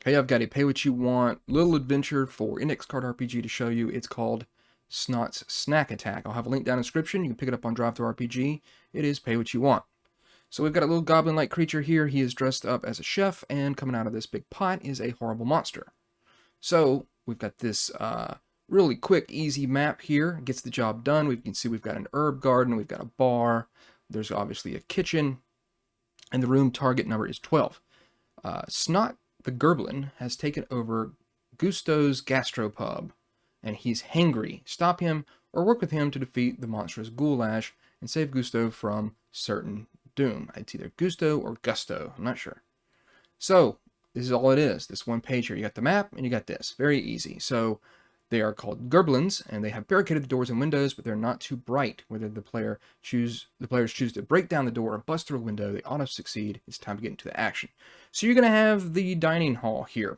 Hey, I've got a pay what you want little adventure for Index Card RPG to show you. It's called Snott's Snack Attack. I'll have a link down in the description. You can pick it up on drivethrurpg. It is pay what you want. So we've got a little goblin-like creature here. He is dressed up as a chef, and coming out of this big pot is a horrible monster. So we've got this really quick, easy map here. Gets the job done. We can see we've got an herb garden. We've got a bar. There's obviously a kitchen. And the room target number is 12. Snott the Gerblin has taken over Gusto's gastropub, and he's hangry. Stop him or work with him to defeat the monstrous Goulash and save Gusto from certain doom. It's either Gusto or Gusto. I'm not sure. So this is all it is. This one page here. You got the map and you got this. Very easy. So they are called Gerblins, and they have barricaded the doors and windows, but they're not too bright. Whether the players choose to break down the door or bust through a window, they auto succeed. It's time to get into the action. So you're going to have the dining hall here.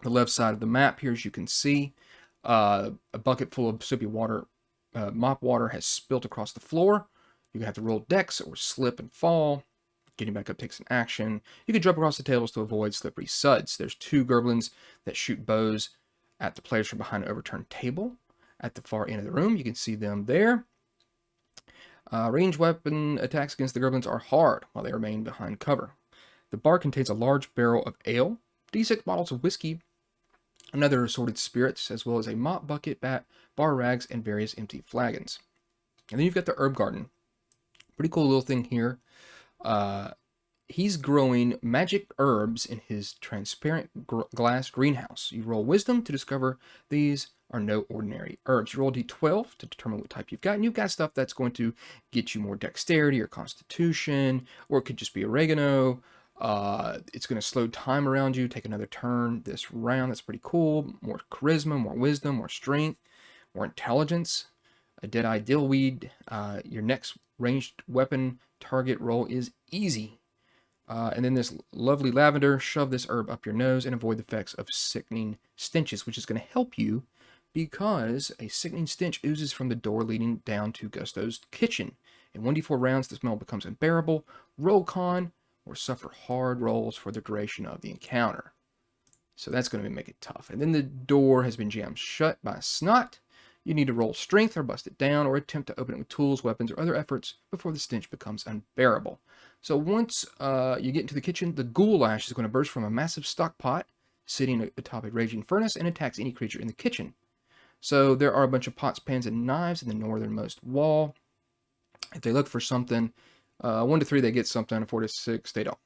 The left side of the map here, as you can see, a bucket full of soapy water, mop water has spilt across the floor. You have to roll decks or slip and fall. Getting back up takes an action. You can jump across the tables to avoid slippery suds. There's two Gerblins that shoot bows at the players from behind an overturned table. At the far end of the room, you can see them there. Ranged weapon attacks against the Gerblins are hard while they remain behind cover. The bar contains a large barrel of ale, D6 bottles of whiskey, and other assorted spirits, as well as a mop bucket, bar rags, and various empty flagons. And then you've got the herb garden. Pretty cool little thing here. He's growing magic herbs in his transparent glass greenhouse. You roll wisdom to discover these are no ordinary herbs. You roll d12 to determine what type you've got. And you've got stuff that's going to get you more dexterity or constitution, or it could just be oregano. It's going to slow time around you. Take another turn this round. That's pretty cool. More charisma, more wisdom, more strength, more intelligence. A dead-eye dillweed. Your next ranged weapon target roll is easy. And then this lovely lavender, shove this herb up your nose and avoid the effects of sickening stenches, which is going to help you because a sickening stench oozes from the door leading down to Gusto's kitchen. In 1d4 rounds, the smell becomes unbearable. Roll con or suffer hard rolls for the duration of the encounter. So that's going to make it tough. And then the door has been jammed shut by Snott. You need to roll strength or bust it down or attempt to open it with tools, weapons, or other efforts before the stench becomes unbearable. So once you get into the kitchen, the Goulash is going to burst from a massive stock pot sitting atop a raging furnace and attacks any creature in the kitchen. So there are a bunch of pots, pans, and knives in the northernmost wall. If they look for something, 1 to 3 they get something, 4 to 6 they don't.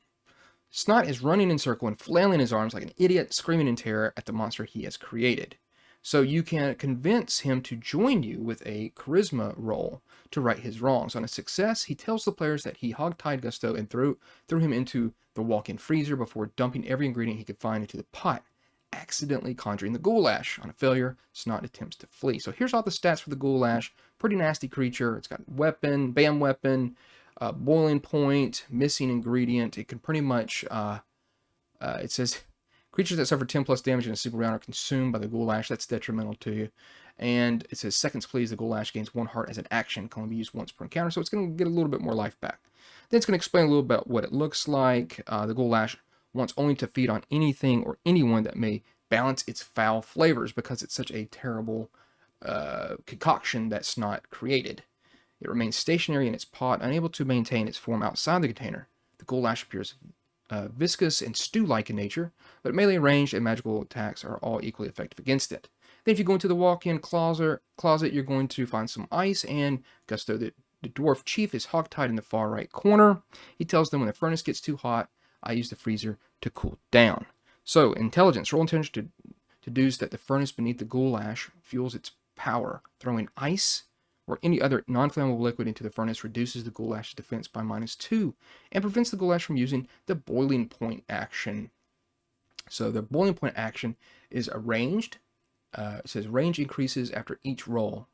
Snott is running in a circle and flailing his arms like an idiot, screaming in terror at the monster he has created. So you can convince him to join you with a charisma roll to right his wrongs. On a success, he tells the players that he hogtied Gusto and threw him into the walk-in freezer before dumping every ingredient he could find into the pot, accidentally conjuring the Goulash. On a failure, Snott attempts to flee. So here's all the stats for the Goulash. Pretty nasty creature. It's got weapon, bam weapon, boiling point, missing ingredient. It can pretty much, it says, creatures that suffer 10 plus damage in a single round are consumed by the Goulash. That's detrimental to you. And it says, seconds please, the Goulash gains 1 heart as an action. Can only be used once per encounter, so it's going to get a little bit more life back. Then it's going to explain a little bit what it looks like. The Goulash wants only to feed on anything or anyone that may balance its foul flavors because it's such a terrible concoction that Snott created. It remains stationary in its pot, unable to maintain its form outside the container. The Goulash appears viscous and stew-like in nature, but melee ranged and magical attacks are all equally effective against it. Then if you go into the walk-in closet, you're going to find some ice, and Gusto, the dwarf chief, is hogtied in the far right corner. He tells them when the furnace gets too hot, I use the freezer to cool down. So, intelligence. Roll intelligence to deduce that the furnace beneath the Goulash fuels its power. Throwing ice or any other non-flammable liquid into the furnace reduces the Goulash's defense by -2 and prevents the Goulash from using the boiling point action. So the boiling point action is arranged. It says range increases after each roll.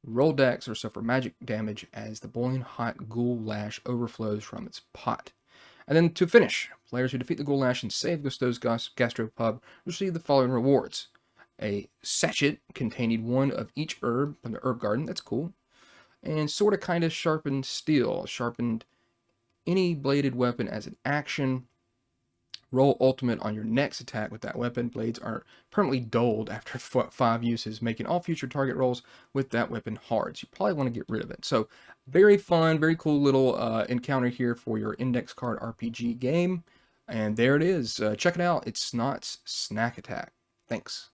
Roll decks or suffer magic damage as the boiling hot Goulash overflows from its pot. And then to finish, players who defeat the Goulash and save Gusto's gastropub receive the following rewards. A sachet containing 1 of each herb from the herb garden. That's cool. And sort of kind of sharpened steel. Sharpened any bladed weapon as an action. Roll ultimate on your next attack with that weapon. Blades are permanently dulled after 5 uses, making all future target rolls with that weapon hard. So you probably want to get rid of it. So very fun, very cool little encounter here for your index card RPG game. And there it is. Check it out. It's Snott's Snack Attack. Thanks.